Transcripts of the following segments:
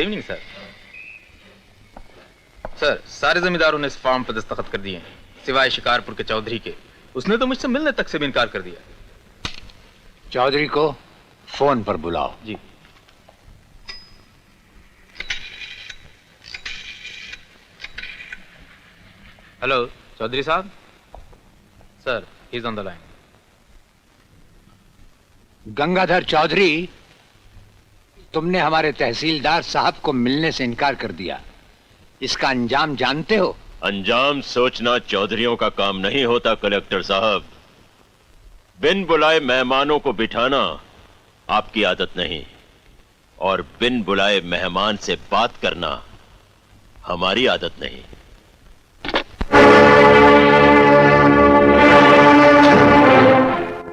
Good evening sir. Sir, सारे जमींदारों ने इस फॉर्म पर दस्तखत कर दिए हैं, सिवाय शिकारपुर के चौधरी के। उसने तो मुझसे मिलने तक से भी इनकार कर दिया। चौधरी को फोन पर बुलाओ। जी। हेलो चौधरी साहब। Sir, he is on the line. Gangadhar Chaudhary, तुमने हमारे तहसीलदार साहब को मिलने से इनकार कर दिया। इसका अंजाम जानते हो? अंजाम सोचना चौधरियों का काम नहीं होता कलेक्टर साहब। बिन बुलाए मेहमानों को बिठाना आपकी आदत नहीं, और बिन बुलाए मेहमान से बात करना हमारी आदत नहीं।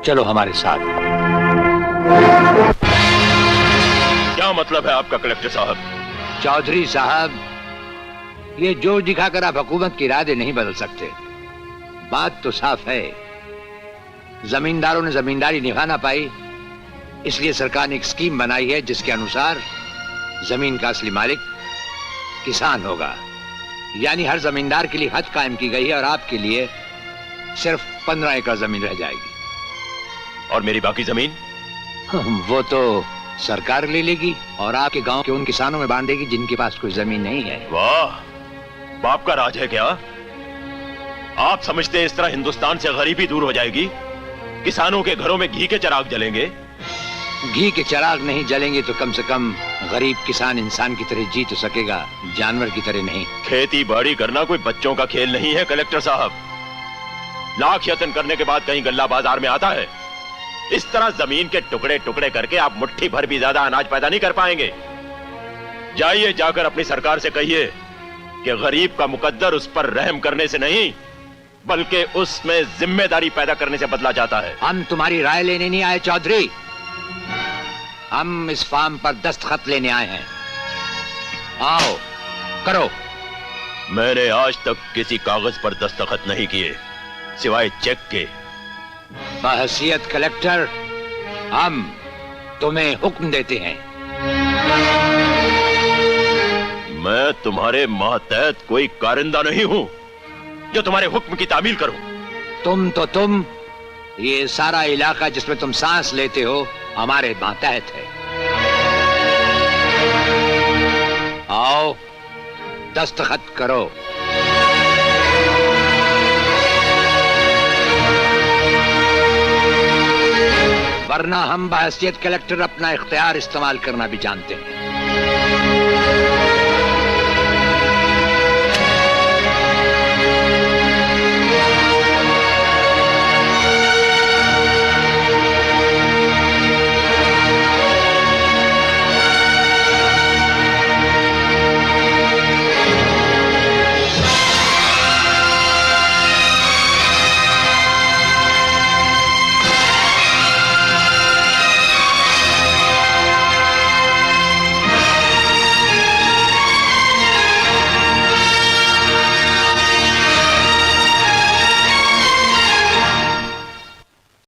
चलो हमारे साथ। क्या मतलब है आपका कलेक्टर साहब? चौधरी साहब, ये जोर दिखाकर आप हुकूमत के इरादे नहीं बदल सकते। बात तो साफ है, जमींदारों ने जमींदारी निभा ना पाई, इसलिए सरकार ने एक स्कीम बनाई है जिसके अनुसार जमीन का असली मालिक किसान होगा। यानी हर जमींदार के लिए हद कायम की गई है और आपके लिए सिर्फ 15 एकड़ जमीन रह जाएगी। और मेरी बाकी जमीन? वो तो सरकार ले लेगी और आपके गांव के उन किसानों में बांटेगी जिनके पास कोई जमीन नहीं है। वाह, बाप का राज है क्या? आप समझते हैं इस तरह हिंदुस्तान से गरीबी दूर हो जाएगी? किसानों के घरों में घी के चिराग जलेंगे? घी के चिराग नहीं जलेंगे तो कम से कम गरीब किसान इंसान की तरह जी तो सकेगा, जानवर की तरह नहीं। खेती बाड़ी करना कोई बच्चों का खेल नहीं है कलेक्टर साहब। लाख यत्न करने के बाद कहीं गल्ला बाजार में आता है? इस तरह जमीन के टुकड़े टुकड़े करके आप मुट्ठी भर भी ज्यादा अनाज पैदा नहीं कर पाएंगे। जाइए, जाकर अपनी सरकार से कहिए कि गरीब का मुकद्दर उस पर रहम करने से नहीं बल्कि उसमें जिम्मेदारी पैदा करने से बदला जाता है। हम तुम्हारी राय लेने नहीं आए चौधरी, हम इस फार्म पर दस्तखत लेने आए हैं। आओ करो। मैंने आज तक किसी कागज पर दस्तखत नहीं किए सिवाय चेक के। बहैसियत कलेक्टर हम तुम्हें हुक्म देते हैं। मैं तुम्हारे मातहत कोई कारिंदा नहीं हूं जो तुम्हारे हुक्म की तामील करूं। तुम ये सारा इलाका जिसमें तुम सांस लेते हो हमारे मातहत है। आओ दस्तखत करो। वरना हम बहैसियत कलेक्टर अपना इख्तियार इस्तेमाल करना भी जानते हैं।